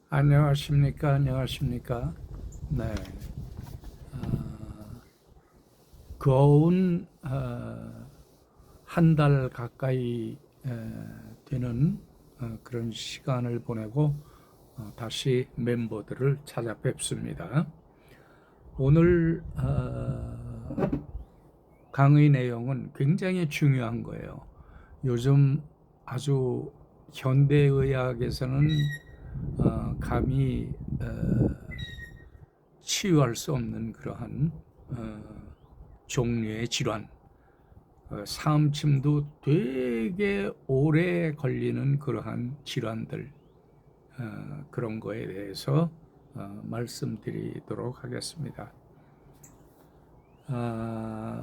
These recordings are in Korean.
안녕하십니까? 안녕하십니까? 네. 거운 한 달 가까이 되는 그런 시간을 보내고 다시 멤버들을 찾아뵙습니다. 오늘 강의 내용은 굉장히 중요한 거예요. 요즘 아주 현대의학에서는 감히 치유할 수 없는 그러한 종류의 질환, 사암침도 되게 오래 걸리는 그러한 질환들, 그런 거에 대해서 말씀드리도록 하겠습니다.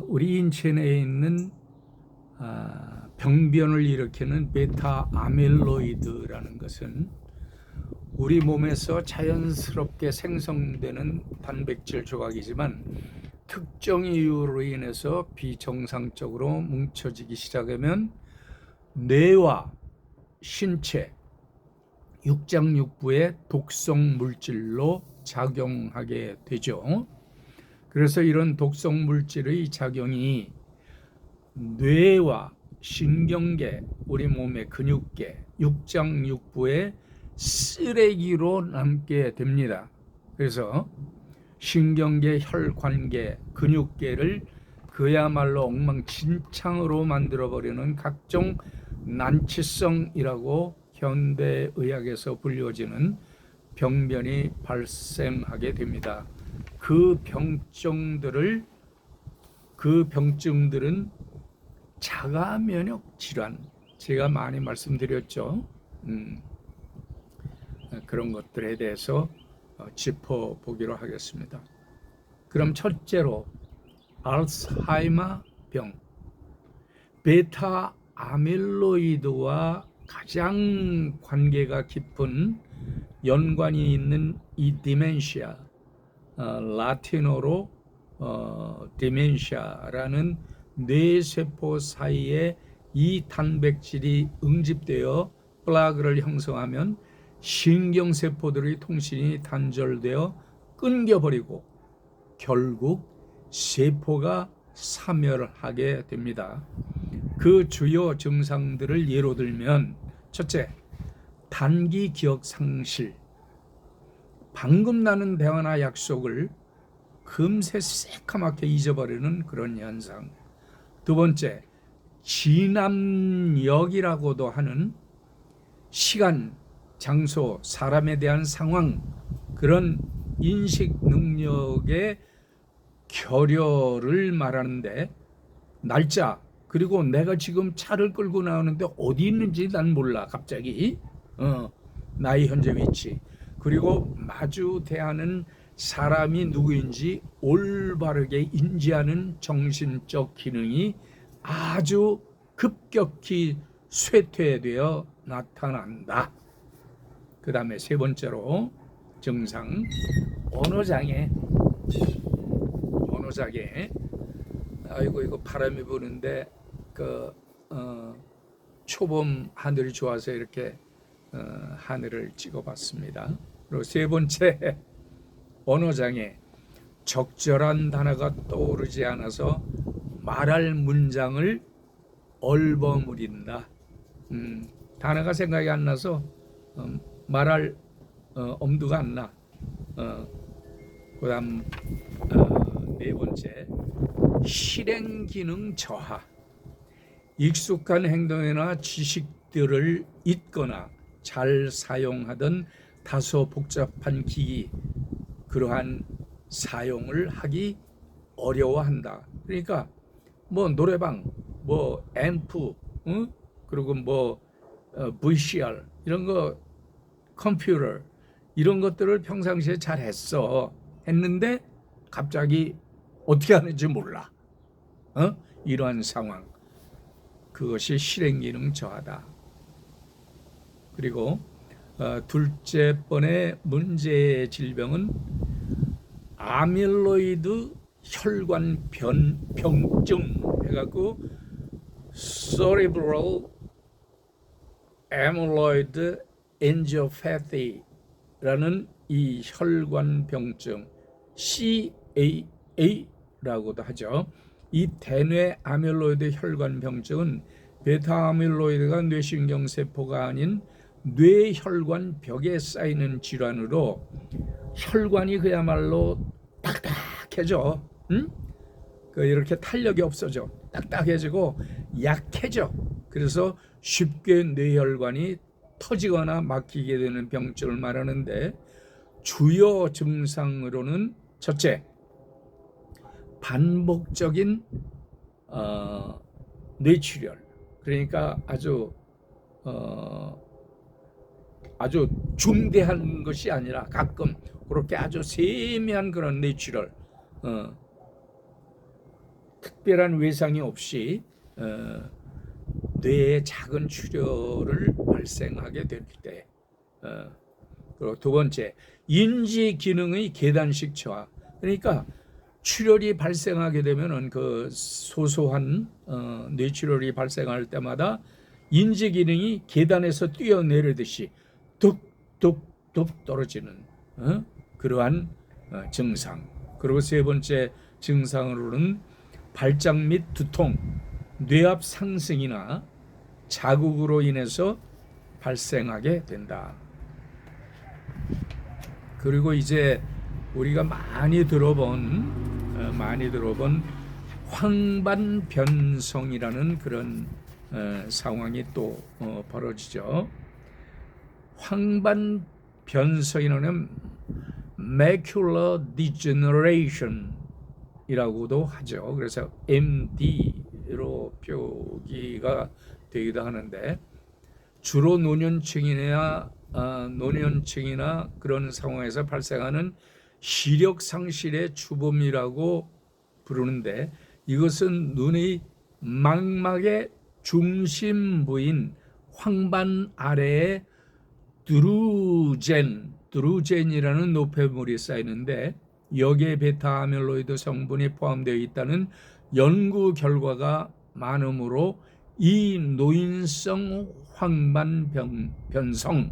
우리 인체 내에 있는 병변을 일으키는 베타 아밀로이드라는 것은 우리 몸에서 자연스럽게 생성되는 단백질 조각이지만 특정 이유로 인해서 비정상적으로 뭉쳐지기 시작하면 뇌와 신체, 육장육부의 독성 물질로 작용하게 되죠. 그래서 이런 독성 물질의 작용이 뇌와 신경계, 우리 몸의 근육계, 육장육부의 쓰레기로 남게 됩니다. 그래서 신경계, 혈관계, 근육계를 그야말로 엉망진창으로 만들어버리는 각종 난치성이라고 현대의학에서 불려지는 병변이 발생하게 됩니다. 그 병증들은 자가 면역 질환, 제가 많이 말씀드렸죠. 그런 것들에 대해서 짚어보기로 하겠습니다. 그럼 첫째로 알츠하이머 병, 베타 아밀로이드와 가장 관계가 깊은 연관이 있는 이 디멘시아, 라틴어로 디멘시아라는 뇌세포 사이에 이 단백질이 응집되어 플라그를 형성하면 신경세포들의 통신이 단절되어 끊겨버리고 결국 세포가 사멸하게 됩니다. 그 주요 증상들을 예로 들면 첫째, 단기 기억 상실, 방금 나눈 대화나 약속을 금세 새까맣게 잊어버리는 그런 현상. 두 번째, 진압력이라고도 하는 시간, 장소, 사람에 대한 상황, 그런 인식 능력의 결여를 말하는데 날짜, 그리고 내가 지금 차를 끌고 나오는데 어디 있는지 난 몰라. 갑자기 나의 현재 위치, 그리고 마주 대하는 사람이 누구인지 올바르게 인지하는 정신적 기능이 아주 급격히 쇠퇴되어 나타난다. 그 다음에 세 번째로 증상, 언어장애. 아이고 이거 바람이 부는데 초봄 하늘이 좋아서 이렇게 하늘을 찍어봤습니다. 그리고 세 번째, 언어장애. 적절한 단어가 떠오르지 않아서 말할 문장을 얼버무린다. 단어가 생각이 안 나서 말할 엄두가 안 나. 그 다음 네 번째, 실행 기능 저하. 익숙한 행동이나 지식들을 잊거나 잘 사용하던 다소 복잡한 기기, 그러한 사용을 하기 어려워한다. 그러니까 뭐 노래방, 뭐 앰프, 그리고 뭐 VCR 이런 거, 컴퓨터 이런 것들을 평상시에 잘 했는데 갑자기 어떻게 하는지 몰라. 이러한 상황, 그것이 실행기능 저하다. 그리고 둘째 번의 문제의 질병은 아밀로이드 혈관 병증 해갖고 Cerebral Amyloid Angiopathy 이 혈관병증 CAA라고도 하죠. 이 대뇌 아밀로이드 혈관병증은 베타 아밀로이드가 뇌신경세포가 아닌 뇌혈관 벽에 쌓이는 질환으로 혈관이 그야말로 딱딱해져. 응? 이렇게 탄력이 없어져. 딱딱해지고 약해져. 그래서 쉽게 뇌혈관이 터지거나 막히게 되는 병증을 말하는데, 주요 증상으로는 첫째, 반복적인 뇌출혈. 그러니까 아주 중대한 것이 아니라 가끔 그렇게 아주 세미한 그런 뇌출혈, 특별한 외상이 없이 뇌에 작은 출혈을 발생하게 될 때, 그리고 두 번째, 인지 기능의 계단식 저하. 그러니까 출혈이 발생하게 되면은 그 소소한 뇌출혈이 발생할 때마다 인지 기능이 계단에서 뛰어내리듯이 뚝뚝뚝 떨어지는 그러한 증상. 그리고 세 번째 증상으로는 발작 및 두통, 뇌압 상승이나 자극으로 인해서 발생하게 된다. 그리고 이제 우리가 많이 들어본 황반변성이라는 그런 상황이 또 벌어지죠. 황반변성이라는 macular degeneration 이라고도 하죠. 그래서 MD로 표기가 되기도 하는데, 주로 노년층이나 그런 상황에서 발생하는 시력 상실의 주범이라고 부르는데, 이것은 눈의 망막의 중심 부인 황반 아래에 드루젠이라는 노폐물이 쌓이는데, 여기에 베타 아밀로이드 성분이 포함되어 있다는 연구 결과가 많으므로 이 노인성 황반변성도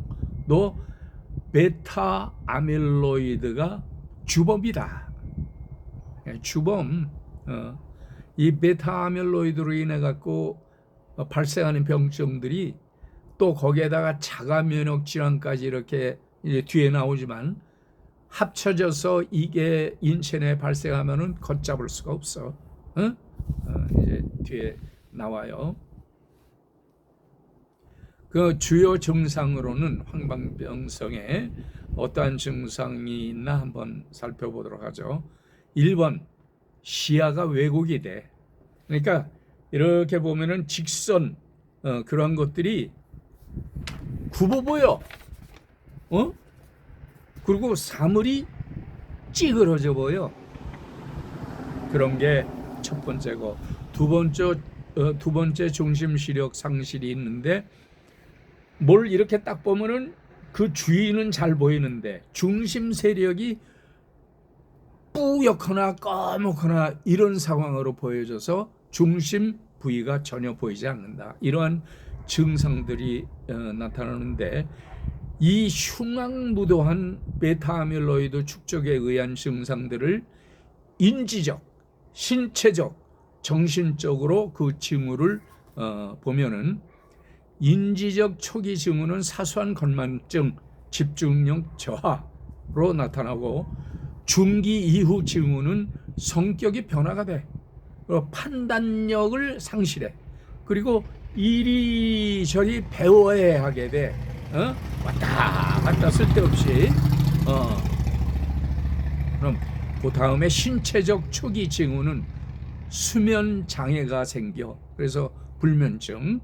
베타 아밀로이드가 주범이다. 주범. 이 베타 아밀로이드로 인해 갖고 발생하는 병증들이 또 거기에다가 자가 면역 질환까지 이렇게 이제 뒤에 나오지만, 합쳐져서 이게 인체 내에 발생하면은 걷잡을 수가 없어. 이제 뒤에 나와요. 그 주요 증상으로는 황반병성에 어떠한 증상이 있나 한번 살펴보도록 하죠. 1번, 시야가 왜곡이 돼. 그러니까 이렇게 보면은 직선 그런 것들이 굽어 보여. 그리고 사물이 찌그러져 보여. 그런 게 첫 번째고, 두 번째 중심 시력 상실이 있는데, 뭘 이렇게 딱 보면은 그 주위는 잘 보이는데 중심 세력이 뿌옇거나 까맣거나 이런 상황으로 보여져서 중심 부위가 전혀 보이지 않는다. 이러한 증상들이 나타나는데, 이 흉악무도한 베타 아밀로이드 축적에 의한 증상들을 인지적, 신체적, 정신적으로 그 징후를 보면은, 인지적 초기 징후는 사소한 건망증, 집중력 저하로 나타나고, 중기 이후 징후는 성격이 변화가 돼. 판단력을 상실해. 그리고 이리저리 배워야 하게 돼. 왔다 갔다 쓸데없이. 그럼 그 다음에 신체적 초기 징후는 수면 장애가 생겨. 그래서 불면증.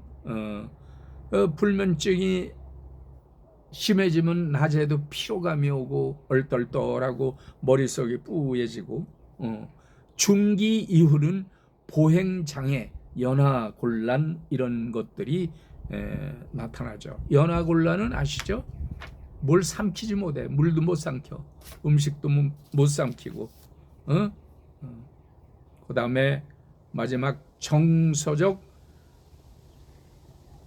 불면증이 심해지면 낮에도 피로감이 오고 얼떨떨하고 머릿속이 뿌얘지고, 중기 이후는 보행장애, 연하곤란 이런 것들이 나타나죠. 연하곤란은 아시죠? 뭘 삼키지 못해. 물도 못 삼켜. 음식도 못 삼키고. 그 다음에 마지막 정서적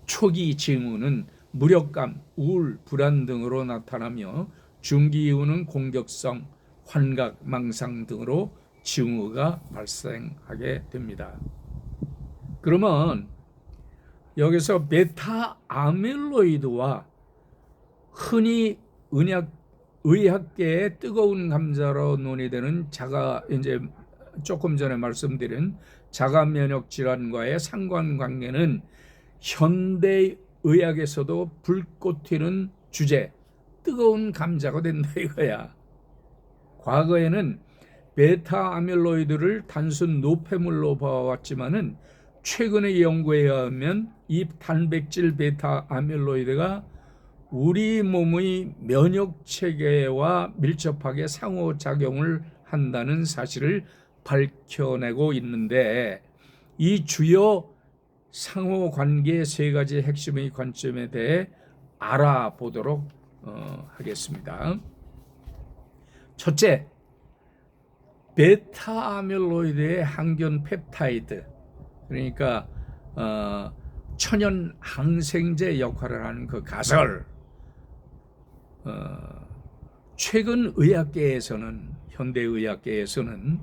초기 징후는 무력감, 우울, 불안 등으로 나타나며 중기 이후는 공격성, 환각, 망상 등으로 징후가 발생하게 됩니다. 그러면 여기서 베타 아밀로이드와 흔히 의학계의 뜨거운 감자로 논의되는 이제 조금 전에 말씀드린 자가 면역 질환과의 상관관계는 현대 의학에서도 불꽃 튀는 주제, 뜨거운 감자가 된다 이거야. 과거에는 베타 아밀로이드를 단순 노폐물로 봐왔지만은 최근의 연구에 의하면 이 단백질 베타 아밀로이드가 우리 몸의 면역 체계와 밀접하게 상호작용을 한다는 사실을 밝혀내고 있는데, 이 주요 상호관계의 세 가지 핵심의 관점에 대해 알아보도록 하겠습니다. 첫째, 베타 아밀로이드의 항균 펩타이드, 그러니까 천연 항생제 역할을 하는 그 가설. 최근 의학계에서는, 현대 의학계에서는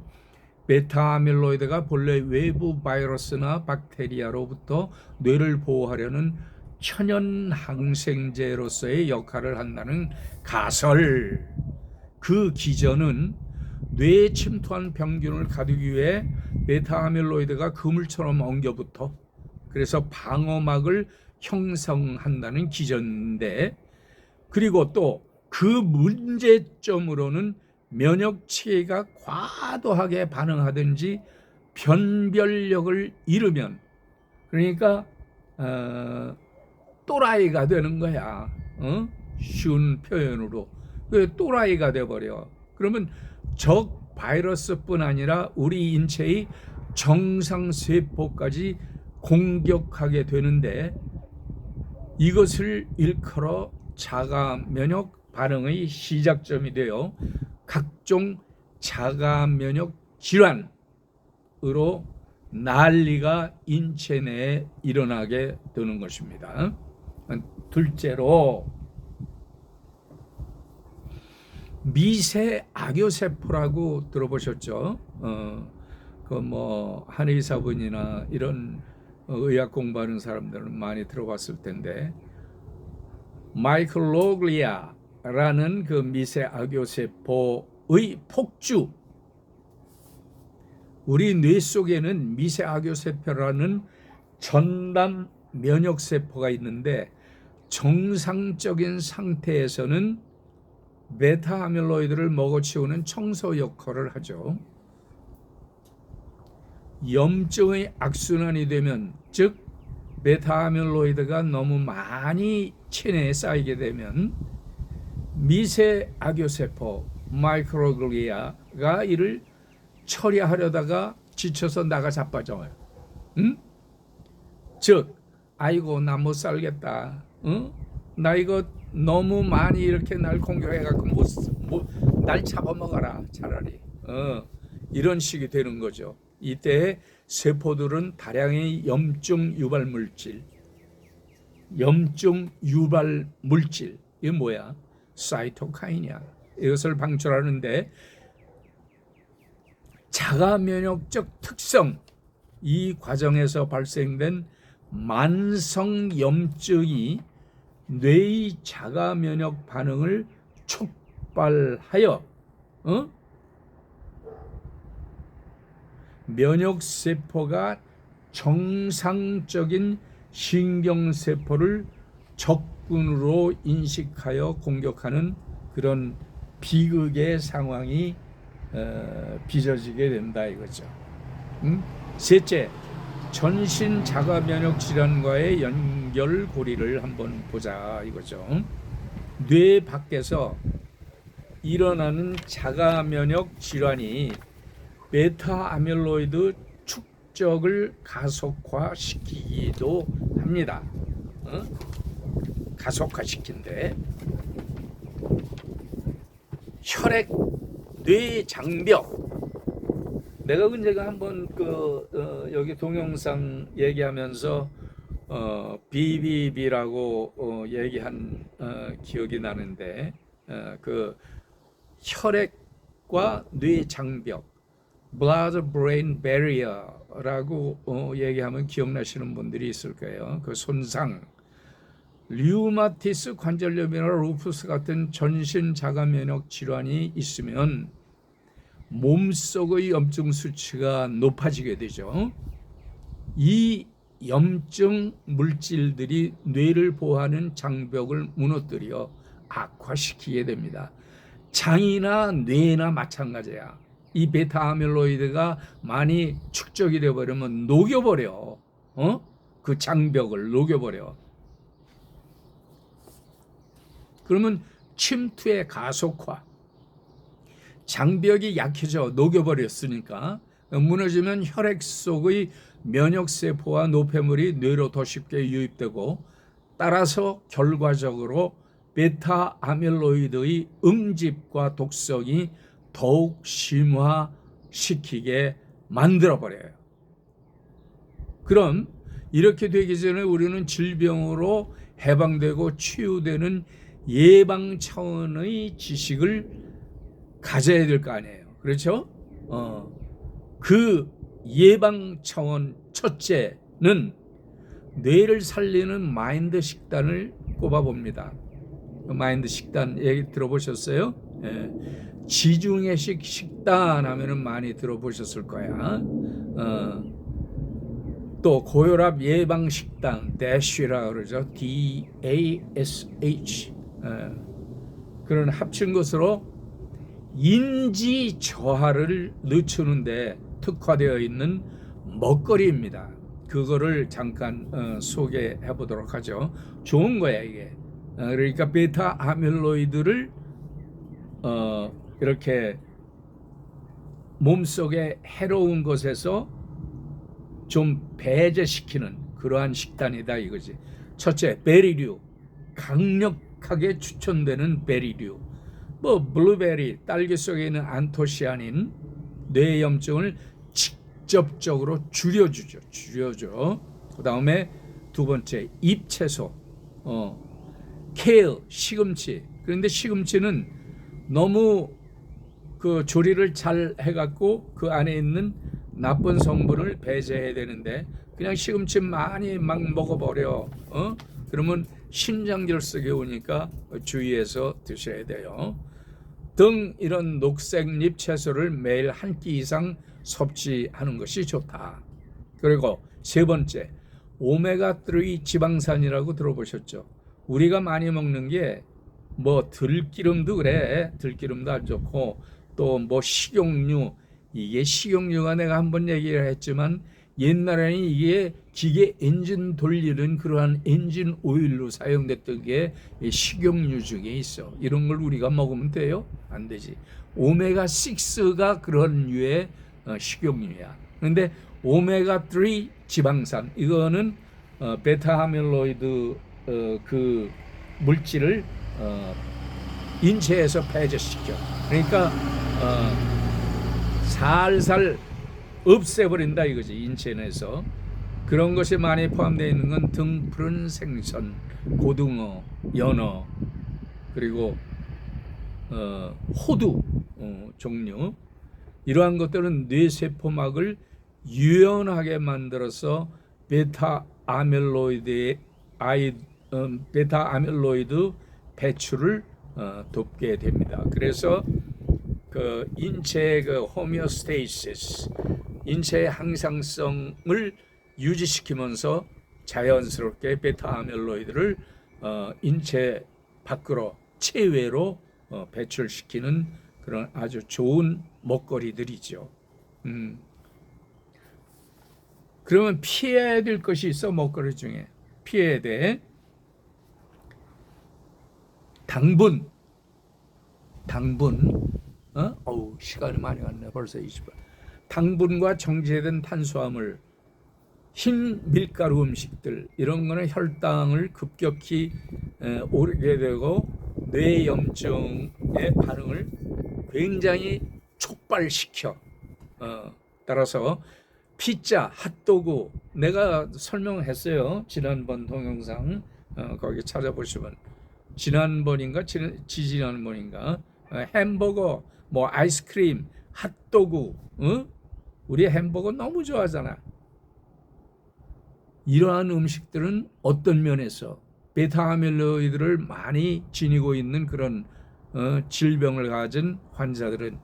베타 아밀로이드가 본래 외부 바이러스나 박테리아로부터 뇌를 보호하려는 천연 항생제로서의 역할을 한다는 가설, 그 기전은 뇌에 침투한 병균을 가두기 위해 베타 아밀로이드가 그물처럼 엉겨붙어 그래서 방어막을 형성한다는 기전인데, 그리고 또 그 문제점으로는 면역 체계가 과도하게 반응하든지 변별력을 잃으면, 그러니까 또라이가 되는 거야. 쉬운 표현으로 또라이가 돼버려. 그러면 적 바이러스뿐 아니라 우리 인체의 정상 세포까지 공격하게 되는데, 이것을 일컬어 자가 면역 반응의 시작점이 되어 각종 자가 면역 질환으로 난리가 인체 내에 일어나게 되는 것입니다. 둘째로, 미세 악효세포라고 들어보셨죠? 한의사분이나 이런 의학 공부하는 사람들은 많이 들어봤을 텐데, 마이크로글리아라는 그 미세 악효세포의 폭주, 우리 뇌 속에는 미세 악효세포라는 전담 면역세포가 있는데, 정상적인 상태에서는 베타 아밀로이드를 먹어치우는 청소 역할을 하죠. 염증의 악순환이 되면, 즉 베타 아밀로이드가 너무 많이 체내에 쌓이게 되면 미세 악효세포 마이크로글리아가 이를 처리하려다가 지쳐서 나가 자빠져요. 즉, 아이고 나 못 살겠다. 나 이거 너무 많이 이렇게 날 공격해갖고 날 잡아먹어라 차라리. 이런 식이 되는 거죠. 이때 세포들은 다량의 염증 유발 물질, 이게 뭐야? 사이토카인이야. 이것을 방출하는데, 자가 면역적 특성, 이 과정에서 발생된 만성 염증이 뇌의 자가 면역 반응을 촉발하여 면역세포가 정상적인 신경세포를 적군으로 인식하여 공격하는 그런 비극의 상황이 빚어지게 된다 이거죠. 셋째, 전신 자가 면역 질환과의 연결고리를 한번 보자 이거죠. 뇌 밖에서 일어나는 자가 면역 질환이 베타 아밀로이드 축적을 가속화시키기도 합니다. 가속화시킨대. 혈액 뇌 장벽. 내가 언제가 한번 여기 동영상 얘기하면서 BBB라고 얘기한 기억이 나는데, 그 혈액과 뇌 장벽, blood-brain barrier라고 얘기하면 기억나시는 분들이 있을 거예요. 그 손상, 류마티스 관절염이나 루푸스 같은 전신 자가 면역 질환이 있으면 몸속의 염증 수치가 높아지게 되죠. 이 염증 물질들이 뇌를 보호하는 장벽을 무너뜨려 악화시키게 됩니다. 장이나 뇌나 마찬가지야. 이 베타 아밀로이드가 많이 축적이 되어 버리면 녹여버려. 그 장벽을 녹여버려. 그러면 침투의 가속화, 장벽이 약해져 녹여버렸으니까 무너지면 혈액 속의 면역세포와 노폐물이 뇌로 더 쉽게 유입되고, 따라서 결과적으로 베타 아밀로이드의 응집과 독성이 더욱 심화시키게 만들어버려요. 그럼 이렇게 되기 전에 우리는 질병으로 해방되고 치유되는 예방 차원의 지식을 가져야 될 거 아니에요. 그렇죠? 그 예방 차원 첫째는 뇌를 살리는 마인드 식단을 꼽아봅니다. 마인드 식단 얘기 들어보셨어요? 예. 지중해식 식단 하면은 많이 들어보셨을 거야. 또 고혈압 예방 식단, DASH라 그러죠. DASH. 그런 합친 것으로 인지 저하를 늦추는데 특화되어 있는 먹거리입니다. 그거를 잠깐 소개해 보도록 하죠. 좋은 거야 이게. 그러니까 베타 아밀로이드를 이렇게 몸속에 해로운 것에서 좀 배제시키는 그러한 식단이다 이거지. 첫째, 베리류, 강력하게 추천되는 베리류. 블루베리, 딸기 속에 있는 안토시아닌 뇌염증을 직접적으로 줄여줘. 그 다음에 두 번째, 잎채소, 케일, 시금치. 그런데 시금치는 너무 그 조리를 잘 해갖고 그 안에 있는 나쁜 성분을 배제해야 되는데 그냥 시금치 많이 막 먹어버려. 그러면 신장결석이 오니까 주의해서 드셔야 돼요. 등 이런 녹색잎 채소를 매일 한 끼 이상 섭취하는 것이 좋다. 그리고 세 번째, 오메가3 지방산이라고 들어보셨죠? 우리가 많이 먹는 게 들기름도 그래. 들기름도 안 좋고 또 식용유, 이게 식용유가 내가 한번 얘기를 했지만 옛날에는 이게 기계 엔진 돌리는 그러한 엔진 오일로 사용됐던 게 식용유 중에 있어. 이런 걸 우리가 먹으면 돼요? 안 되지. 오메가6가 그런 류의 식용유야. 그런데 오메가3 지방산, 이거는 베타 아밀로이드 그 물질을 인체에서 배제시켜. 그러니까 살살 없애버린다 이거지. 인체 내에서. 그런 것이 많이 포함되어 있는 건 등푸른 생선, 고등어, 연어, 그리고 호두 종류. 이러한 것들은 뇌세포막을 유연하게 만들어서 베타 아밀로이드 배출을 돕게 됩니다. 그래서 그 인체의 그 호미오스테이시스, 인체의 항상성을 유지시키면서 자연스럽게 베타 아밀로이드를 인체 밖으로 체외로 배출시키는 그런 아주 좋은 먹거리들이죠. 그러면 피해야 될 것이 있어. 먹거리 중에 피해야 돼. 당분. 시간이 많이 갔네. 벌써 20분. 당분과 정제된 탄수화물, 흰 밀가루 음식들, 이런 거는 혈당을 급격히 오르게 되고 뇌염증의 반응을 굉장히 촉발시켜. 따라서 피자, 핫도그, 내가 설명했어요. 지난번 동영상 거기 찾아보시면 지난번인가 지지난번인가 햄버거, 뭐 아이스크림, 핫도그, 우리 햄버거 너무 좋아하잖아. 이러한 음식들은 어떤 면에서 베타 아밀로이드를 많이 지니고 있는 그런 질병을 가진 환자들은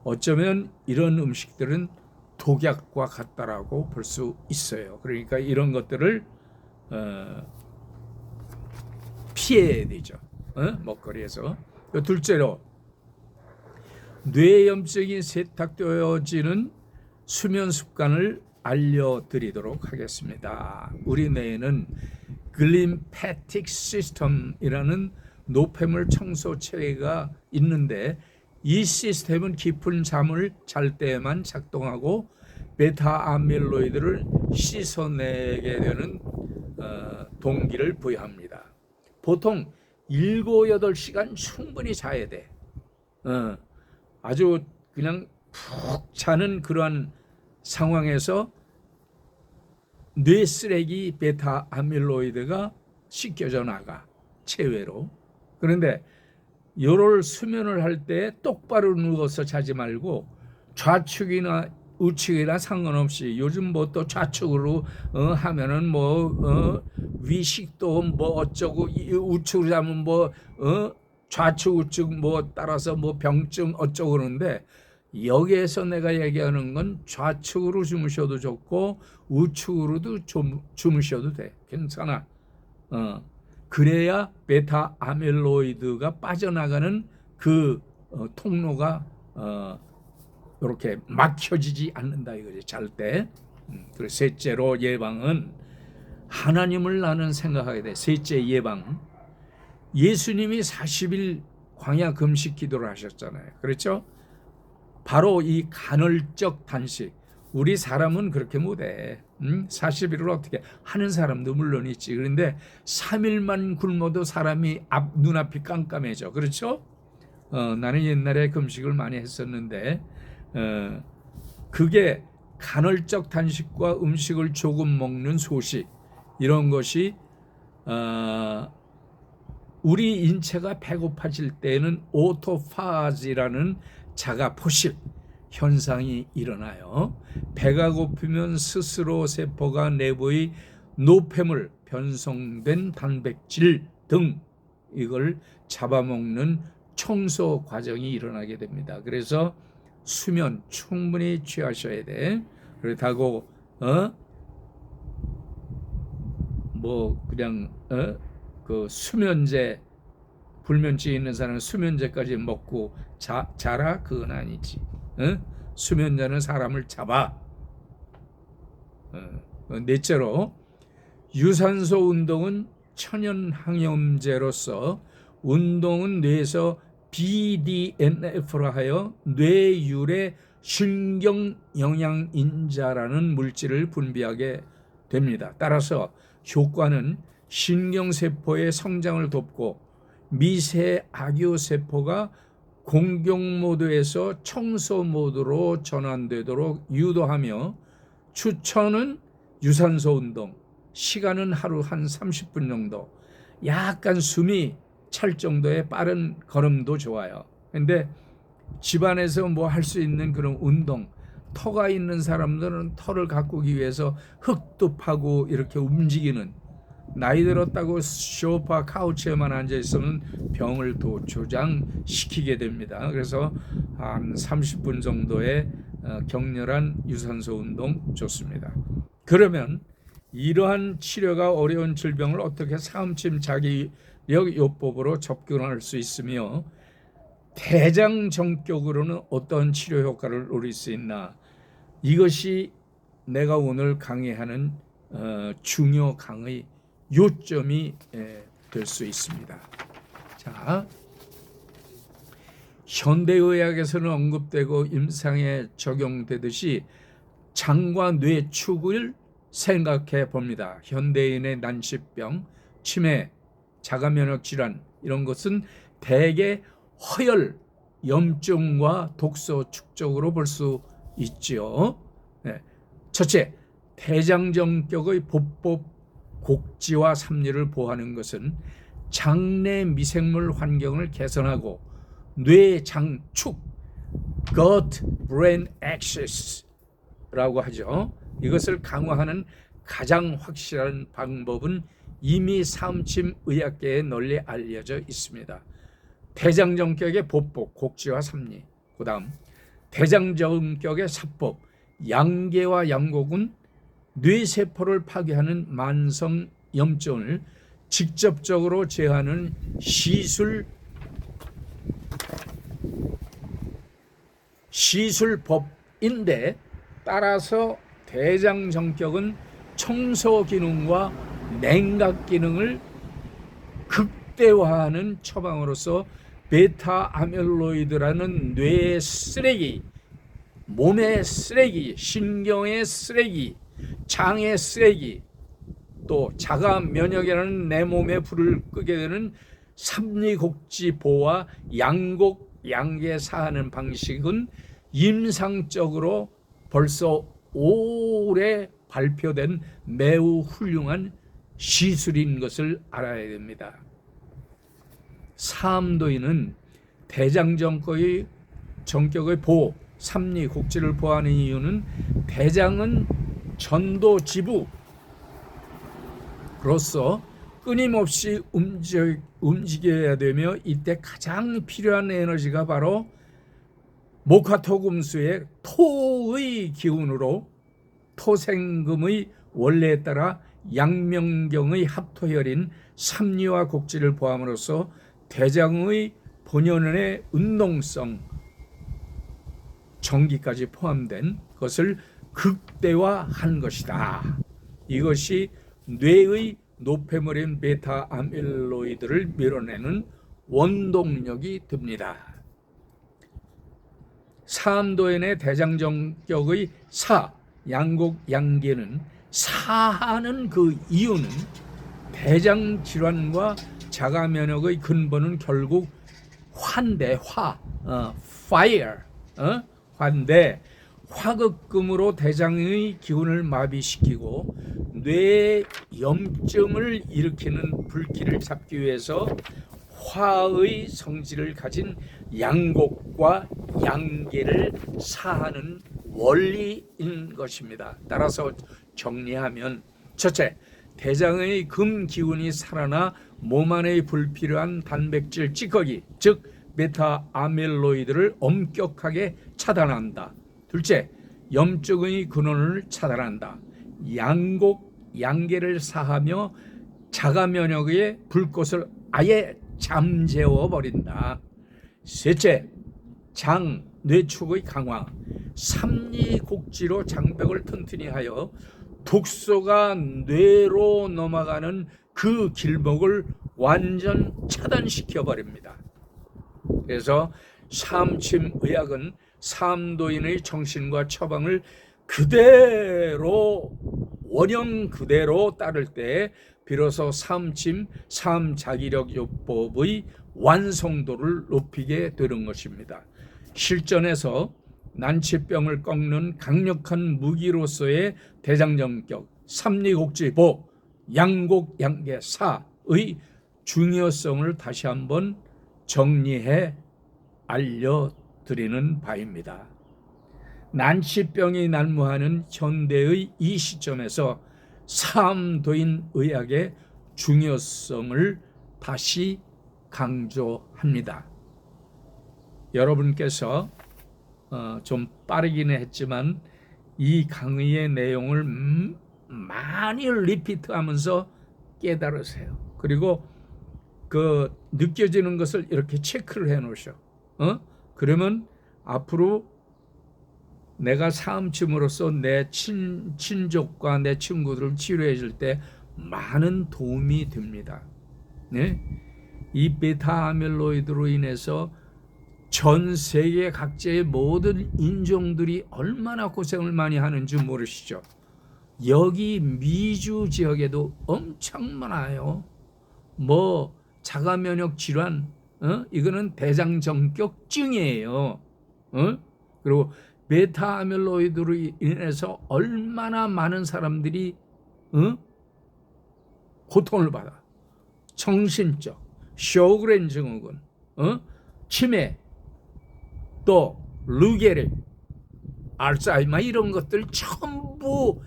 어쩌면 이런 음식들은 독약과 같다라고 볼 수 있어요. 그러니까 이런 것들을 피해야 되죠. 먹거리에서. 둘째로 뇌염증이 세탁되어지는 수면 습관을 알려드리도록 하겠습니다. 우리 뇌에는 글림패틱 시스템이라는 노폐물 청소 체계가 있는데 이 시스템은 깊은 잠을 잘 때만 작동하고 베타 아밀로이드를 씻어내게 되는 동기를 부여합니다. 보통 7, 8시간 충분히 자야 돼. 아주 그냥 푹 자는 그러한 상황에서 뇌 쓰레기 베타 아밀로이드가 씻겨져 나가 체외로. 그런데 요럴 수면을 할 때 똑바로 누워서 자지 말고 좌측이나 우측이나 상관없이 요즘 뭐 또 좌측으로 하면은 뭐 위식도 뭐 어쩌고 우측으로 자면 뭐 좌측 우측 뭐 따라서 뭐 병증 어쩌고 그러는데 여기에서 내가 얘기하는 건 좌측으로 주무셔도 좋고 우측으로도 좀 주무셔도 돼. 괜찮아. 그래야 베타 아밀로이드가 빠져나가는 그 통로가 이렇게 막혀지지 않는다 이거지. 잘 때. 그리고 셋째로 예방은 하나님을 나는 생각하게 돼. 셋째 예방. 예수님이 40일 광야 금식 기도를 하셨잖아요. 그렇죠? 바로 이 간헐적 단식. 우리 사람은 그렇게 못해. 40일을 어떻게 하는 사람도 물론 있지. 그런데 3일만 굶어도 사람이 눈앞이 깜깜해져. 그렇죠? 나는 옛날에 금식을 많이 했었는데 그게 간헐적 단식과 음식을 조금 먹는 소식 이런 것이 우리 인체가 배고파질 때는 오토파지라는 자가 포식 현상이 일어나요. 배가 고프면 스스로 세포가 내부의 노폐물, 변성된 단백질 등 이걸 잡아먹는 청소 과정이 일어나게 됩니다. 그래서 수면 충분히 취하셔야 돼. 그렇다고 뭐 그냥 그 수면제 불면증 있는 사람은 수면제까지 먹고 자라 그건 아니지. 수면제는 사람을 잡아. 넷째로 유산소 운동은 천연 항염제로서 운동은 뇌에서 BDNF라 하여 뇌율의 신경 영양인자라는 물질을 분비하게 됩니다. 따라서 효과는 신경세포의 성장을 돕고 미세 악유세포가 공격 모드에서 청소 모드로 전환되도록 유도하며 추천은 유산소 운동, 시간은 하루 한 30분 정도, 약간 숨이 찰 정도의 빠른 걸음도 좋아요. 근데 집안에서 뭐 할 수 있는 그런 운동, 터가 있는 사람들은 터를 가꾸기 위해서 흙도 파고 이렇게 움직이는, 나이 들었다고 소파 카우치에만 앉아 있으면 병을 또 조장시키게 됩니다. 그래서 한 30분 정도의 격렬한 유산소 운동 좋습니다. 그러면 이러한 치료가 어려운 질병을 어떻게 사음침 자기력 요법으로 접근할 수 있으며 대장정격으로는 어떤 치료 효과를 누릴 수 있나, 이것이 내가 오늘 강의하는 중요 강의 요점이 될 수 있습니다. 자, 현대의학에서는 언급되고 임상에 적용되듯이 장과 뇌축을 생각해 봅니다. 현대인의 난치병, 치매, 자가면역 질환 이런 것은 대개 허혈, 염증과 독소 축적으로 볼 수 있죠. 첫째, 대장정격의 보법, 곡지와 삼리를 보호하는 것은 장내 미생물 환경을 개선하고 뇌 장축 gut brain access라고 하죠. 이것을 강화하는 가장 확실한 방법은 이미 사음침 의학계에 널리 알려져 있습니다. 대장정격의 보법, 곡지와 삼리. 그 다음 대장정격의 사법, 양계와 양곡은 뇌세포를 파괴하는 만성 염증을 직접적으로 제어하는 시술법인데, 따라서 대장정격은 청소 기능과 냉각 기능을 극대화하는 처방으로서 베타 아밀로이드라는 뇌의 쓰레기, 몸의 쓰레기, 신경의 쓰레기, 장의 쓰레기, 또 자가 면역이라는 내 몸에 불을 끄게 되는 삼리곡지보와 양곡 양계 사하는 방식은 임상적으로 벌써 오래 발표된 매우 훌륭한 시술인 것을 알아야 됩니다. 사암도인은 대장정격의 보호, 삼리곡지를 보호하는 이유는 대장은 전도지부로서 끊임없이 움직여야 되며, 이때 가장 필요한 에너지가 바로 목화토금수의 토의 기운으로 토생금의 원래에 따라 양명경의 합토혈인 삼리와 곡지를 포함으로써 대장의 본연의 운동성, 전기까지 포함된 것을 극대화한 것이다. 이것이 뇌의 노폐물인 베타 아밀로이드를 밀어내는 원동력이 됩니다. 사암도인의 대장정격의 사, 양곡 양계는 사하는 그 이유는 대장 질환과 자가 면역의 근본은 결국 fire, 화극금으로 대장의 기운을 마비시키고 뇌의 염증을 일으키는 불길을 잡기 위해서 화의 성질을 가진 양곡과 양계를 사하는 원리인 것입니다. 따라서 정리하면, 첫째, 대장의 금 기운이 살아나 몸 안의 불필요한 단백질 찌꺼기, 즉 베타 아밀로이드를 엄격하게 차단한다. 둘째, 염증의 근원을 차단한다. 양곡 양계를 사하며 자가 면역의 불꽃을 아예 잠재워 버린다. 셋째, 장 뇌축의 강화, 삼리곡지로 장벽을 튼튼히 하여 독소가 뇌로 넘어가는 그 길목을 완전 차단시켜 버립니다. 그래서 사암침 의학은 사암도인의 정신과 처방을 그대로, 원형 그대로 따를 때 비로소 사암침, 사암자기력요법의 완성도를 높이게 되는 것입니다. 실전에서 난치병을 꺾는 강력한 무기로서의 대장정격, 삼리곡지보, 양곡 양계사의 중요성을 다시 한번 정리해 알려드리는 바입니다. 난치병이 난무하는 현대의 이 시점에서 사암도인 의학의 중요성을 다시 강조합니다. 여러분께서 좀 빠르기는 했지만 이 강의의 내용을 많이 리피트하면서 깨달으세요. 그리고 그 느껴지는 것을 이렇게 체크를 해 놓으셔. 그러면 앞으로 내가 사암침으로써 내 친족과 내 친구들을 치료해 줄 때 많은 도움이 됩니다. 네? 이 베타 아밀로이드로 인해서 전 세계 각지의 모든 인종들이 얼마나 고생을 많이 하는지 모르시죠? 여기 미주 지역에도 엄청 많아요. 뭐 자가 면역 질환, 이거는 대장정격증이에요. 그리고 베타 아밀로이드로 인해서 얼마나 많은 사람들이 고통을 받아. 정신적, 쇼그렌 증후군, 치매, 또 루게릭, 알츠하이머 이런 것들 전부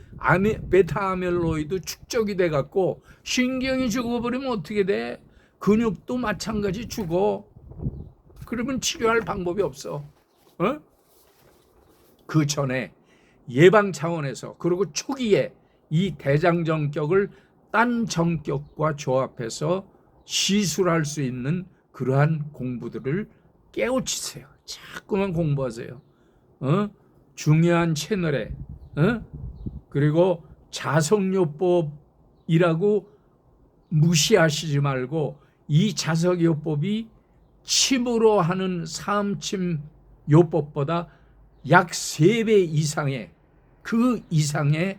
베타 아밀로이드 축적이 돼 갖고 신경이 죽어버리면 어떻게 돼? 근육도 마찬가지 죽어. 그러면 치료할 방법이 없어. 그 전에 예방 차원에서 그리고 초기에 이 대장정격을 딴 정격과 조합해서 시술할 수 있는 그러한 공부들을 깨우치세요. 자꾸만 공부하세요. 중요한 채널에 그리고 자석요법이라고 무시하시지 말고 이 자석요법이 침으로 하는 사음침 요법보다 약 3배 이상의 그 이상의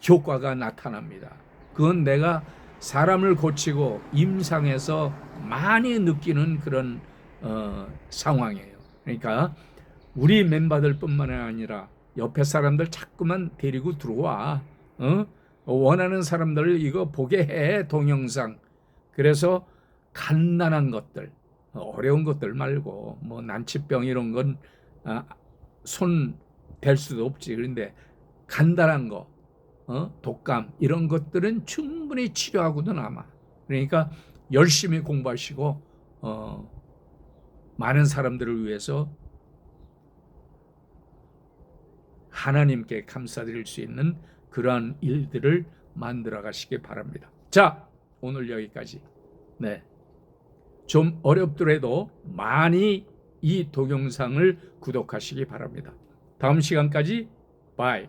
효과가 나타납니다. 그건 내가 사람을 고치고 임상에서 많이 느끼는 그런 상황이에요. 그러니까 우리 멤버들뿐만 아니라 옆에 사람들 자꾸만 데리고 들어와. 원하는 사람들 이거 보게 해, 동영상. 그래서 간단한 것들, 어려운 것들 말고 뭐 난치병 이런 건 손 댈 수도 없지. 그런데 간단한 거, 독감 이런 것들은 충분히 치료하고도 남아. 그러니까 열심히 공부하시고 많은 사람들을 위해서 하나님께 감사드릴 수 있는 그러한 일들을 만들어 가시기 바랍니다. 자, 오늘 여기까지. 네, 좀 어렵더라도 많이 이 동영상을 구독하시기 바랍니다. 다음 시간까지 바이.